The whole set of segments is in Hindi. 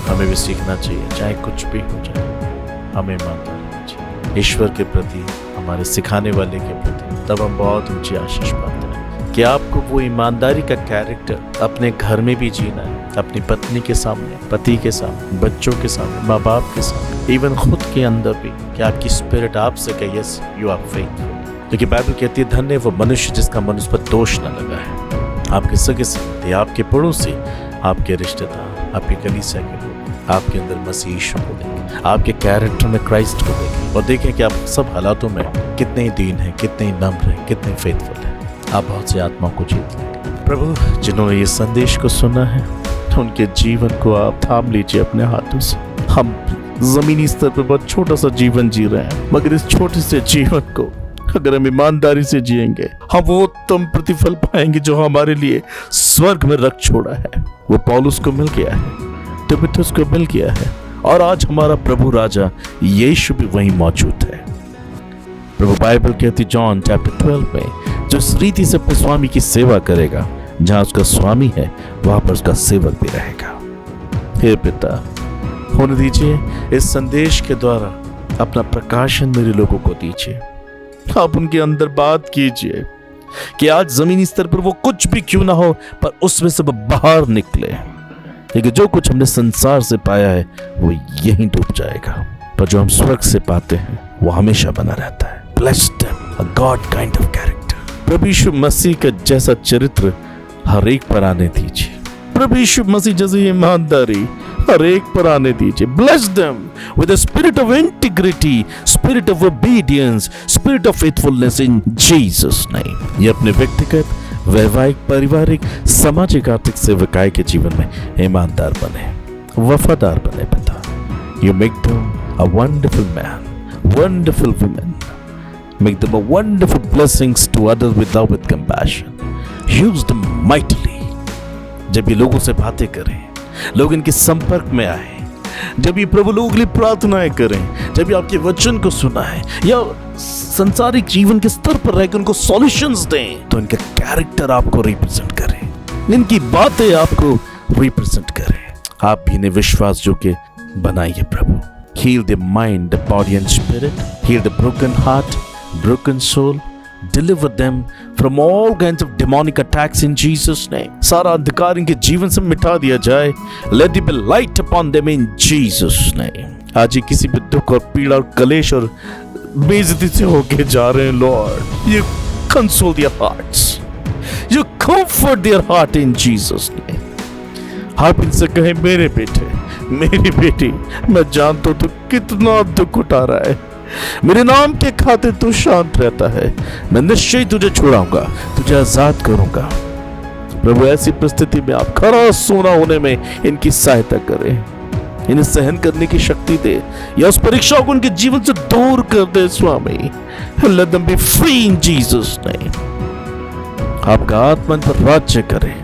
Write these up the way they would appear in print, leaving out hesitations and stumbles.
हमें भी सीखना चाहिए, चाहे कुछ भी हो जाए हमें ईमानदार रहना चाहिए ईश्वर के प्रति, हमारे सिखाने वाले के प्रति। तब हम बहुत ऊंची आशीष पाते हैं कि आपको वो ईमानदारी का कैरेक्टर अपने घर में भी जीना है, अपनी पत्नी के सामने, पति के सामने, बच्चों के सामने, माँ बाप के सामने, इवन खुद के अंदर भी, कि आपकी स्पिरिट आपसे कहे यस यू आर फेथफुल। क्योंकि बाइबल कहती है धन्य वो मनुष्य जिसका मन उस पर दोष न लगा है। आपके सगे संबंधी, आपके पड़ोसी, आपके रिश्तेदार, आपके कलीसिया के लोग आपके अंदर मसीह यीशु को देखें, आपके कैरेक्टर में क्राइस्ट को देखें और देखें कि आप सब हालातों में कितने दीन हैं, कितने नम्र हैं, कितने फेथफुल हैं। आप बहुत सी आत्माओं को जीत लेंगे। प्रभु जिन्होंने ये संदेश को सुना है उनके जीवन को आप थाम लीजिए अपने हाथों से। हम जमीनी स्तर पर बहुत छोटा सा जीवन जी रहे हैं, मगर इस छोटे से जीवन को अगर हम ईमानदारी से जिएंगे हम वो उत्तम प्रतिफल पाएंगे जो हमारे लिए स्वर्ग में रख छोड़ा है। वो पौलुस को मिल गया है, तीमुथियुस को मिल गया है और आज हमारा प्रभु राजा यीशु भी वहीं मौजूद है। प्रभु बाइबल कहती जॉन चैप्टर 12 में, जो इस रीति से अपने स्वामी की सेवा करेगा, जहां उसका स्वामी है वहां पर उसका सेवक भी रहेगा। हे पिता, होने दीजिए इस संदेश के द्वारा अपना प्रकाशन मेरे लोगों को दीजिए। आप उनके अंदर बात कीजिए कि आज जमीनी स्तर पर वो कुछ भी क्यों ना हो, पर उसमें से बाहर निकले। क्योंकि जो कुछ हमने संसार से पाया है वो यहीं डूब जाएगा, पर जो हम स्वर्ग से पाते हैं वो हमेशा बना रहता है। Bless them, a God kind of character। प्रभु यीशु मसीह का जैसा चरित्र हर एक पर आने दीजिए। प्रभु यीशु मसीह जैसी ईमानदारी हर एक पर आने दीजिए। Bless them with a spirit of integrity, spirit of obedience, spirit of faithfulness in Jesus name। ये अपने व्यक्तिगत, वैवाहिक, पारिवारिक, सामाजिक, आर्थिक सेवकाई के जीवन में ईमानदार बने, वफादार बने पिता। You make them a wonderful man, wonderful woman। Make them a wonderful blessings to others with love, with compassion। Use them mightily। जब ये लोगों से बातें करें, लोग इनके संपर्क में आए, जब ये प्रभु लोगों के लिए प्रार्थनाएं करें, जब ये आपके वचन को सुनाएं या संसारिक जीवन के स्तर पर रहकर उनको सॉल्यूशंस दें, तो इनका कैरेक्टर आपको रिप्रेजेंट करे, इनकी बातें आपको रिप्रेजेंट करें। आप भी इन्हें विश्वास जो के बनाइए प्रभु। Heal the mind, the body and spirit। Heal the broken heart, broken soul। Deliver them from all kinds of demonic attacks in Jesus name। सारा अंधकार इनके जीवन से मिटा दिया जाए। Let there be light upon them in Jesus name। आज ये किसी भी दुख और पीड़ा और कलेश और बेइज्जती से होके जा रहे हैं Lord, You console their hearts, You comfort their heart in Jesus name। आप इनसे कहें मेरे बेटे, मेरी बेटी, मैं जानता हूं तू कितना दुख उठा रहा है, मेरे नाम के खातिर तू शांत रहता है, मैं निश्चय तुझे छुड़ाऊंगा, तुझे आजाद करूंगा। प्रभु ऐसी परिस्थिति में आप खरा सोना होने में इनकी सहायता करें, इन्हें सहन करने की शक्ति दे, या उस परीक्षा को उनके जीवन से दूर कर दे स्वामी। Let them be free in Jesus name। आपका आत्मा पर राज्य करे,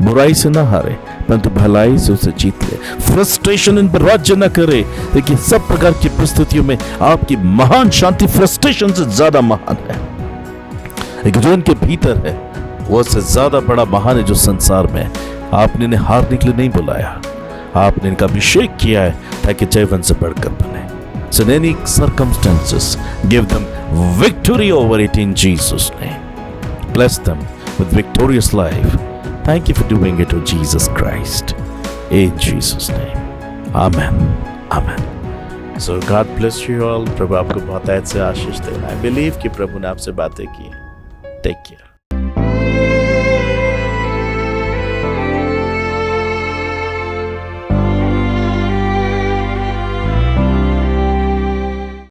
बुराई से न हारे परंतु भलाई से उसे जीत ले। फ्रस्ट्रेशन इन पर राज्य न करे, लेकिन सब प्रकार की परिस्थितियों में आपकी महान शांति फ्रस्ट्रेशन से ज्यादा महान है। लेकिन जो इनके भीतर है वो उससे ज्यादा बड़ा महान है जो संसार में। आपने इन्हें हारने के लिए नहीं बुलाया, आपने इनका अभिषेक किया है ताकि जयवंत से बढ़कर बने। So in any circumstances, give them victory over it in Jesus' name। Bless them with victorious life। Thank you for doing it, O Jesus Christ। In Jesus' name, Amen, Amen। So God bless you all। प्रभु आपको बहुत ऐसे आशीष देना। I believe कि प्रभु ने आपसे बातें की। Take care।